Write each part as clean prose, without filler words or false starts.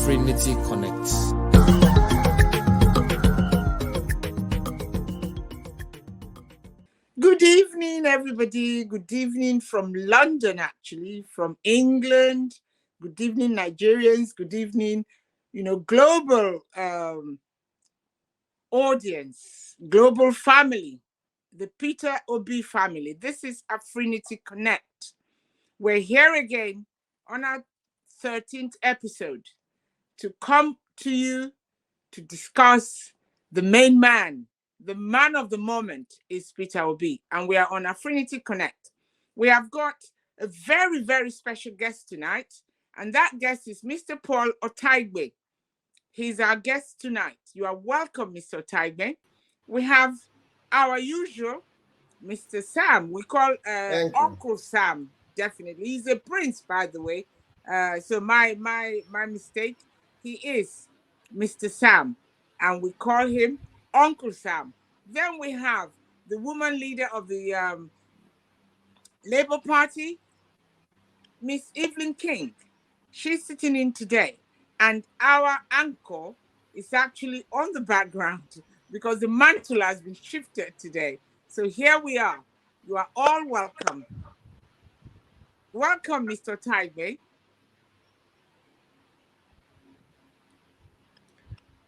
Afrinity Connect. Good evening, everybody. Good evening from London, actually, from England. Good evening, Nigerians. Good evening, global audience, global family, the Peter Obi family. This is Afrinity Connect. We're here again on our 13th episode to come to you to discuss the main man. The man of the moment is Peter Obi, and we are on Afrinity Connect. We have got a very, very special guest tonight, and that guest is Mr. Paul Otaigbe. He's our guest tonight. You are welcome, Mr. Otaigbe. We have our usual Mr. Sam. We call Uncle Sam, definitely. He's a prince, by the way. So my mistake. He is Mr. Sam, and we call him Uncle Sam. Then we have the woman leader of the Labour Party, Miss Evelyn King. She's sitting in today, and our anchor is actually on the background because the mantle has been shifted today. So here we are. You are all welcome. Welcome, Mr. Otaigbe.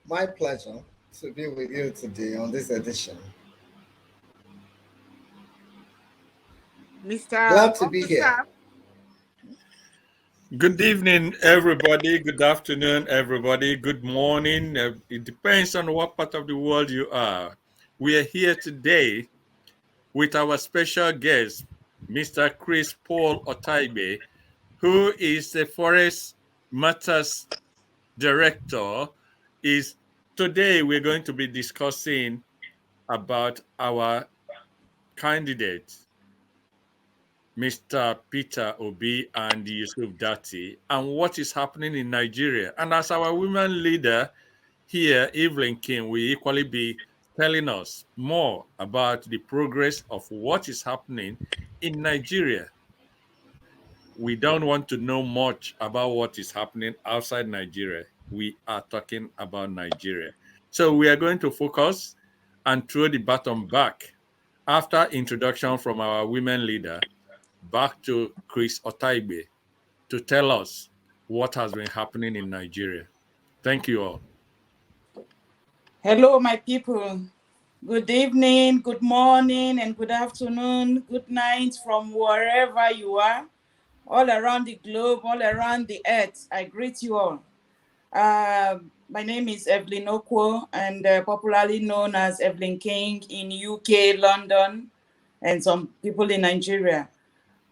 My pleasure to be with you today on this edition. Mr. Glad to be here. Sam. Good evening, everybody. Good afternoon, everybody. Good morning. It depends on what part of the world you are. We are here today with our special guest, Mr. Chris Paul Otaigbe, who is the Forest Matters Director. Today we're going to be discussing about our candidate, Mr. Peter Obi and Yusuf Dati, and what is happening in Nigeria. And as our women leader here, Evelyn King, will equally be telling us more about the progress of what is happening in Nigeria. We don't want to know much about what is happening outside Nigeria. We are talking about Nigeria. So we are going to focus and throw the baton back after introduction from our women leader back to Chris Otaigbe to tell us what has been happening in Nigeria. Thank you all. Hello, my people. Good evening, good morning, and good afternoon, good night from wherever you are, all around the globe, all around the earth. I greet you all. My name is Evelyn Okwo, and popularly known as Evelyn King in UK, London, and some people in Nigeria.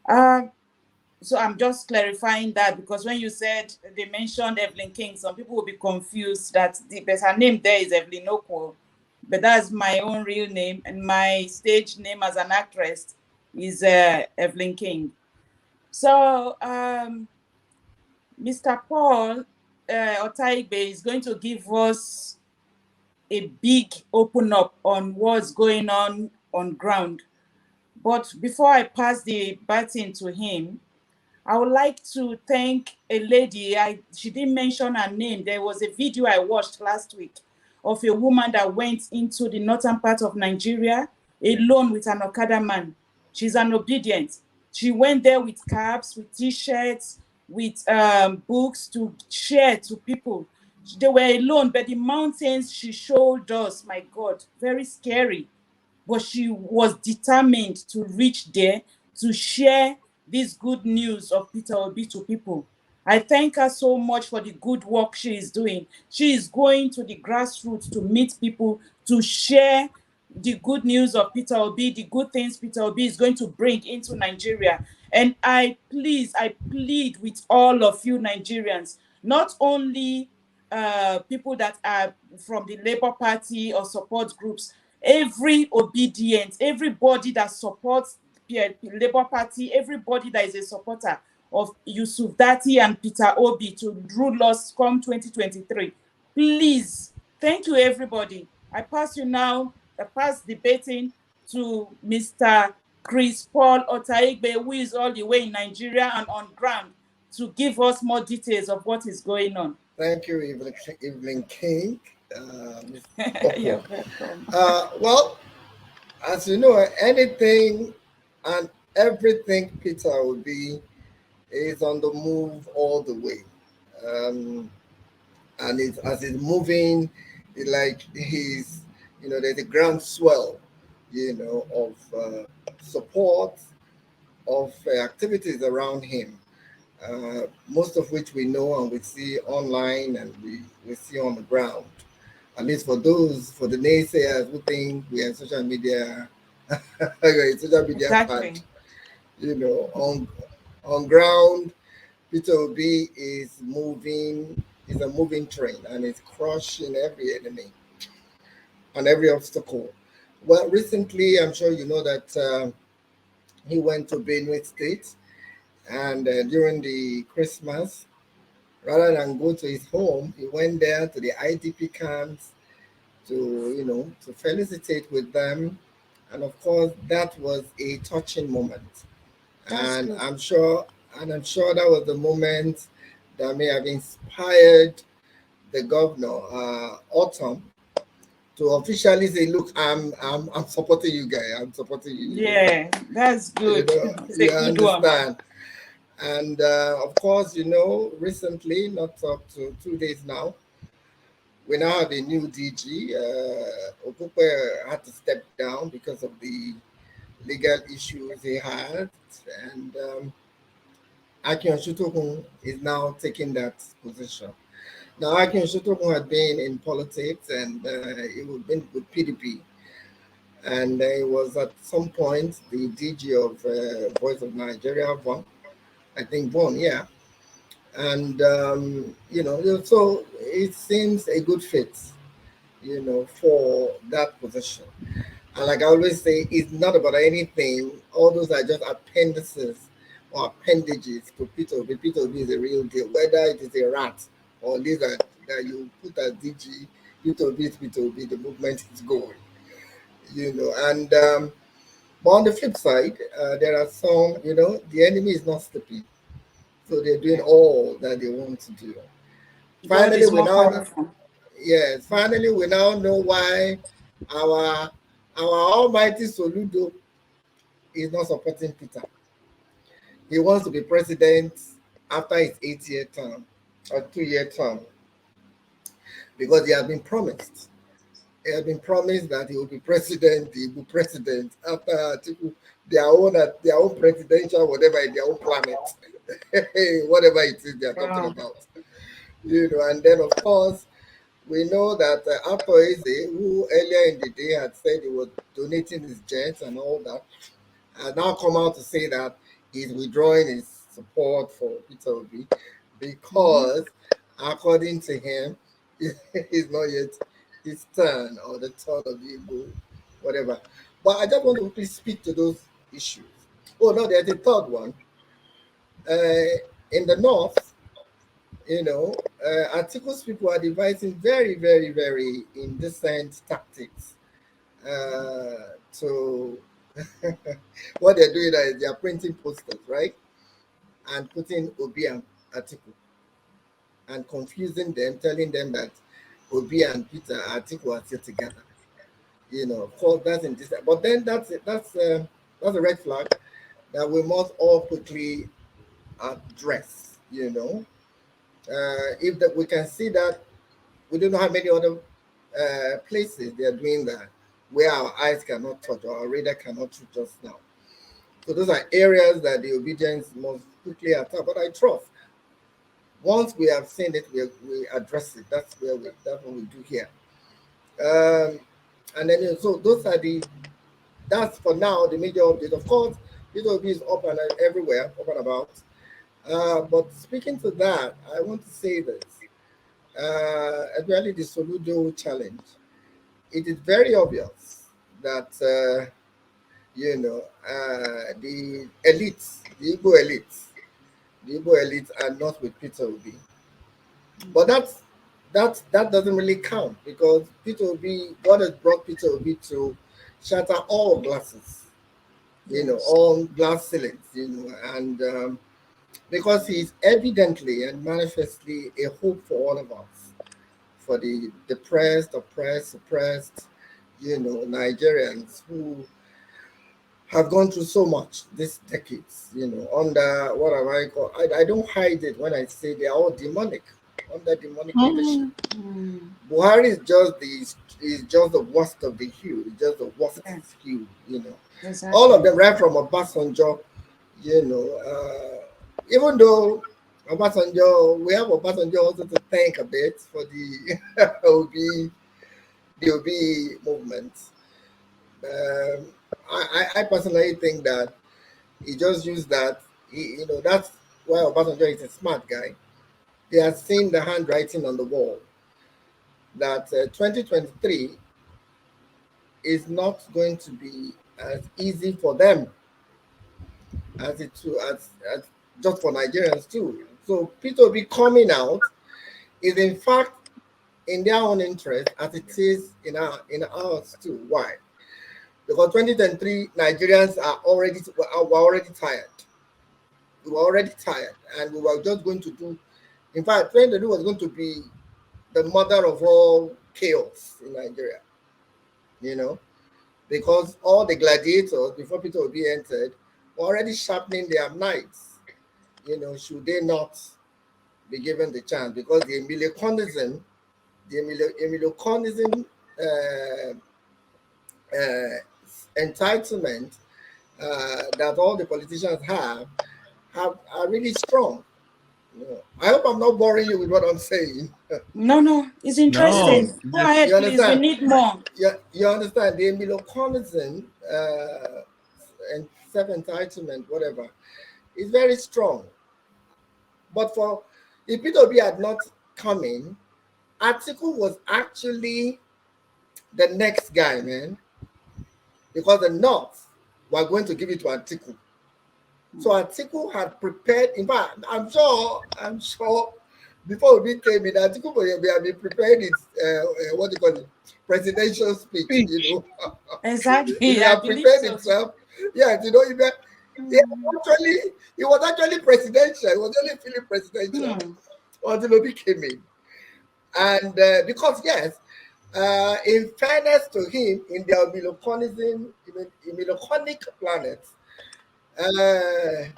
So I'm just clarifying that because when you said they mentioned Evelyn King, some people will be confused that her name there is Evelyn Okwo, but that's my own real name, and my stage name as an actress is Evelyn King. So Mr. Paul Otaigbe is going to give us a big open up on what's going on ground. But before I pass the baton to him, I would like to thank a lady. She didn't mention her name. There was a video I watched last week of a woman that went into the northern part of Nigeria alone with an Okada man. She's an obedient. She went there with caps, with T-shirts, with books to share to people. They were alone, but the mountains she showed us, my God, very scary. But she was determined to reach there to share this good news of Peter Obi to people. I thank her so much for the good work she is doing. She is going to the grassroots to meet people, to share the good news of Peter Obi, the good things Peter Obi is going to bring into Nigeria. And I plead with all of you Nigerians, not only people that are from the Labour Party or support groups, every obedient, everybody that supports the Labour Party, everybody that is a supporter of Yusuf Dati and Peter Obi to rule us come 2023. Please, thank you, everybody. I pass the baton to Mr. Chris Paul Otaigbe, who is all the way in Nigeria and on ground. to give us more details of what is going on. Thank you, Evelyn King. Ms. You're Oppo. welcome. Well, as you know, anything and everything Peter Obi is on the move all the way. Um, and as it's moving, like he's, there's a groundswell, of support, of activities around him, most of which we know and we see online and we see on the ground. At least for the naysayers who think we are social media, we're a social media fad, Exactly. on ground, Peter Obi is a moving train and is crushing every enemy and every obstacle. Well, recently, I'm sure you know that he went to Benue State, and during the Christmas, rather than go to his home, he went there to the IDP camps to, to felicitate with them. And of course, that was a touching moment. That's And good. I'm sure that was the moment that may have inspired the governor, Autumn, to officially say, "Look, I'm supporting you guys. I'm supporting you." Yeah, that's good. It's a You good one. understand. And of course, recently, not up to 2 days now, we now have a new DG. Okupe had to step down because of the legal issues he had, and Akin Shutokun is now taking that position. Now, Akin Shutokun had been in politics and he had been with PDP, and he was at some point the DG of Voice of Nigeria, Von, I think Von, yeah. And so it seems a good fit, for that position. And like I always say, it's not about anything. All those are just appendices or appendages to Peter Obi. Peter Obi is a real deal. Whether it is a rat or lizard that you put as DG, Peter Obi is Peter Obi. The movement is going, And but on the flip side, there are some, the enemy is not sleeping, so they're doing Yeah. all that they want to do. God Finally, is we more now powerful. Yes, finally we now know why our almighty Soludo is not supporting Peter. He wants to be president after his 8-year term or 2-year term because he has been promised. He has been promised that he will be president. He will be president after their own presidential whatever in their own planet, whatever it is they are talking Wow. about. And then of course we know that Arthur Eze, who earlier in the day had said he was donating his jets and all that, has now come out to say that he's withdrawing his support for Peter Obi Mm-hmm. because, according to him, it's not yet his turn or the turn of the Igbo, whatever. But I just want to quickly speak to those issues. Oh, no, there's a third one. In the north, Articles people are devising very, very, very indecent tactics to what they're doing is they're printing posters, right? And putting Obi and Atiku and confusing them, telling them that Obi and Peter Atiku are still together. Of course, that's indecent. But then that's a red flag that we must all quickly address. If that we can see that we don't know how many other places they are doing that where our eyes cannot touch or our radar cannot reach us now. So those are areas that the obedience must quickly attack. But I trust once we have seen it, we address it. That's what we do here. And then so that's for now the major update. Of course, this will be up and everywhere, up and about. But speaking to that, I want to say this. Actually, the Soludo challenge. It is very obvious that the elites, the Igbo elites are not with Peter Obi. But that doesn't really count because Peter Obi, God has brought Peter Obi to shatter all glasses, Yes. all glass ceilings, and because he's evidently and manifestly a hope for all of us, for the depressed, oppressed, suppressed, Nigerians who have gone through so much these decades, under what am I call? I don't hide it when I say they are all demonic, under demonic leadership. Mm. Buhari is just the worst of the hue, it's just the worst Yeah, hue. All of exactly. them right from Obasanjo, even though Obasanjo, we have Obasanjo also to thank a bit for the the OB movement. Um, I personally think that he just used that. That's why Obasanjo is a smart guy. He has seen the handwriting on the wall that 2023 is not going to be as easy for them as it to as just for Nigerians too. So Peter will be coming out is in fact in their own interest as it is in ours too. Why? Because 2023 Nigerians were already tired. We were already tired, and we were just going to do. In fact, 2023 was going to be the mother of all chaos in Nigeria. You know, because all the gladiators before Peter Obi entered were already sharpening their knives. Should they not be given the chance? Because the Emilio entitlement that all the politicians have are really strong. I hope I'm not boring you with what I'm saying. No, no, it's No, interesting. Go ahead, You please. We understand? need more. You understand? The Emilio and self entitlement, whatever, is very strong. But for if Peter Obi had not come in, Atiku was actually the next guy, man, because the North were going to give it to Atiku. So Atiku had prepared. In fact, I'm sure, before we came in, Atiku we have been prepared his what do you call it, presidential speech. Speech. He Exactly. I had believe prepared so. himself. Yes, he actually he was actually presidential. He was only feeling presidential Hmm. until Obi came in, and because yes, in fairness to him, in their Miloconic planets, uh,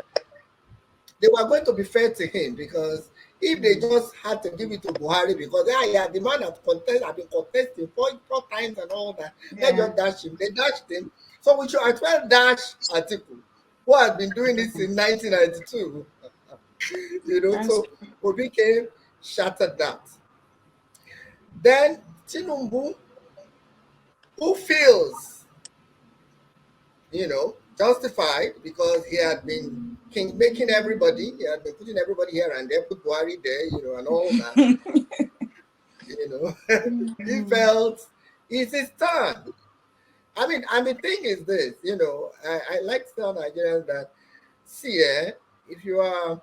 they were going to be fair to him because if they just had to give it to Buhari because yeah, the man have been contesting four times and all that, let's Yeah, just dash him. They dashed him. So we should as well dash Atiku, who had been doing this in 1992. that's So Obi came, shattered that. Then Tinubu, who feels, justified because he had been king making everybody, he had been putting everybody here and there, put Buhari there, and all that, you know. He felt it's his turn. And the thing is this, I like to tell Nigerians that, see, if you are,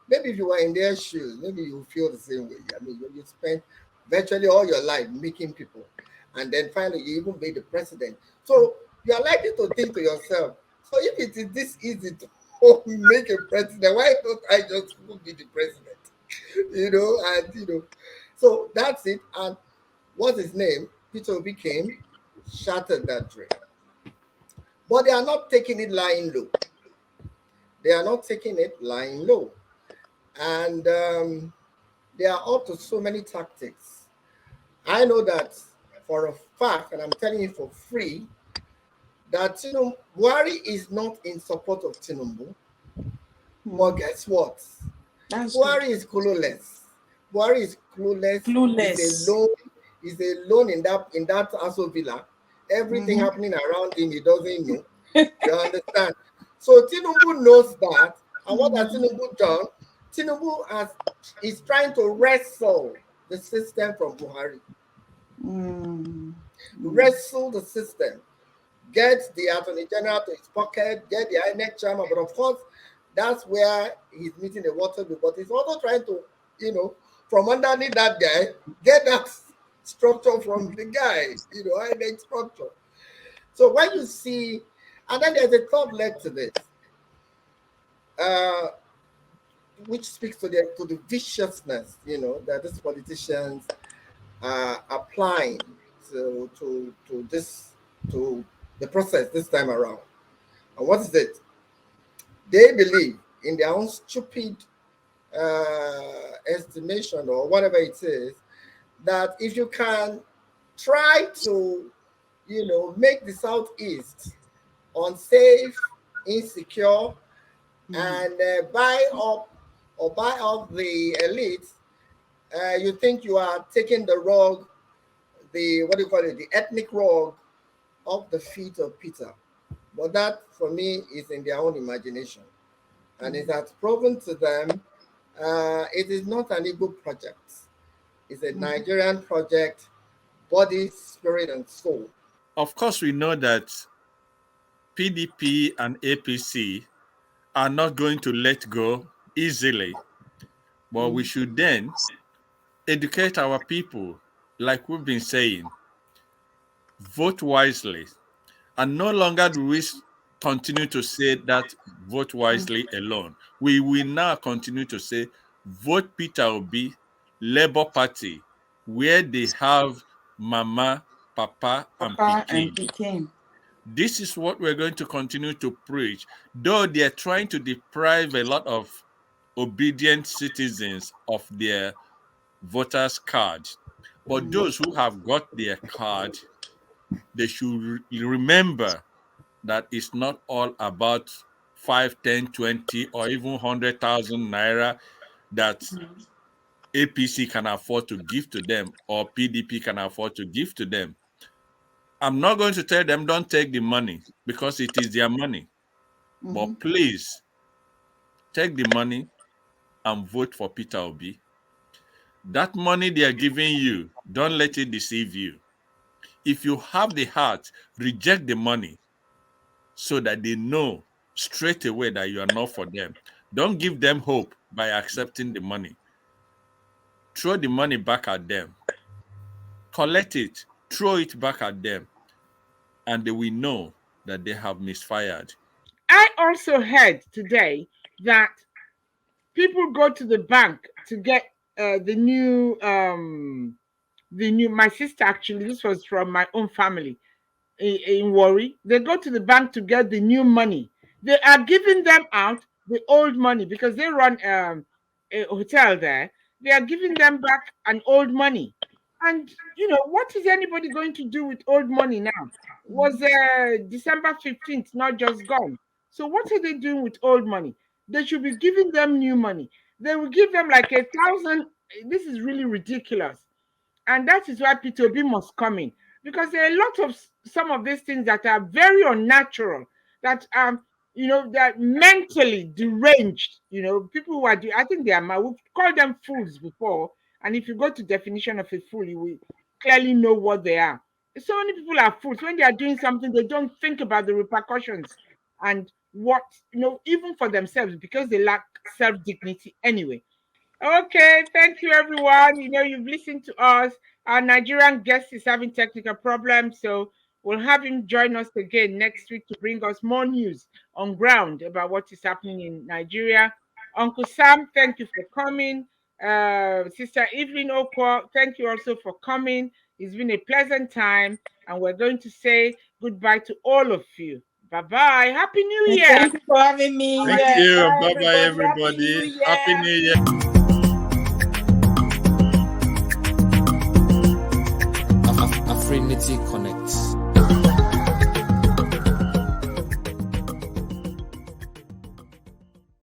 maybe if you were in their shoes, maybe you feel the same way. You spent virtually all your life making people, and then finally you even made the president. So you are likely to think to yourself, so if it is this easy to make a president, why don't I just be the president? So that's it. And what's his name? Peter Obi came, shattered that dream. But they are not taking it lying low. They are not taking it lying low. And they are up to so many tactics. I know that for a fact, and I'm telling you for free, that Buhari is not in support of Tinubu. But guess what? that's good. Buhari is clueless. Buhari is clueless. He's Clueless. alone. He's alone in that Aso Villa. Everything Mm-hmm. happening around him, he doesn't know. You understand? So Tinubu knows that. And what has Tinubu done? Is trying to wrestle the system from Buhari. Mm. Wrestle the system. Get the Attorney General to his pocket, get the INEC chairman. But of course, that's where he's meeting the Waterloo. But he's also trying to, from underneath that guy, get that structure from the guy, INEC structure. So when you see, and then there's a third leg to this. Uh, which speaks to the viciousness, that these politicians are applying to the process this time around. And what is it? They believe in their own stupid estimation or whatever it is, that if you can try to, make the Southeast unsafe, insecure, and buy up the elites, you think you are taking the rug, the ethnic rug, off the feet of Peter. But that, for me, is in their own imagination. And it has proven to them it is not an Igbo project. It's a Nigerian project, body, spirit, and soul. Of course, we know that PDP and APC are not going to let go easily. But we should then educate our people, like we've been saying, vote wisely. And no longer do we continue to say that vote wisely alone. We will now continue to say vote Peter Obi, Labour Party, where they have Mama, Papa, and Pikin. This is what we're going to continue to preach, though they're trying to deprive a lot of obedient citizens of their voters' card. But those who have got their card, they should remember that it's not all about 5, 10, 20, or even 100,000 naira that APC can afford to give to them or PDP can afford to give to them. I'm not going to tell them don't take the money because it is their money. But please, take the money and vote for Peter Obi. That money they are giving you, don't let it deceive you. If you have the heart, reject the money so that they know straight away that you are not for them. Don't give them hope by accepting the money. Throw the money back at them. Collect it, throw it back at them, and they will know that they have misfired. I also heard today that people go to the bank to get the new my sister, actually, this was from my own family in Warri. They go to the bank to get the new money. They are giving them out the old money because they run a hotel there. They are giving them back an old money. And what is anybody going to do with old money now? Was December 15th not just gone? So what are they doing with old money? They should be giving them new money. They will give them like 1,000. This is really ridiculous. And that is why P2B must come in. Because there are a lot of some of these things that are very unnatural, that that mentally deranged. People who are I think they are mad. We've called them fools before. And if you go to definition of a fool, you will clearly know what they are. So many people are fools. When they are doing something, they don't think about the repercussions and what, even for themselves, because they lack self-dignity anyway. Okay, thank you, everyone. You've listened to us. Our Nigerian guest is having technical problems, so we'll have him join us again next week to bring us more news on ground about what is happening in Nigeria. Uncle Sam, thank you for coming. Sister Evelyn Okwa, thank you also for coming. It's been a pleasant time, and we're going to say goodbye to all of you. Bye-bye. Happy New Year. Thank you for having me. Thank you. Bye, Bye-bye, everybody. Happy New Year. Afrinity Connect.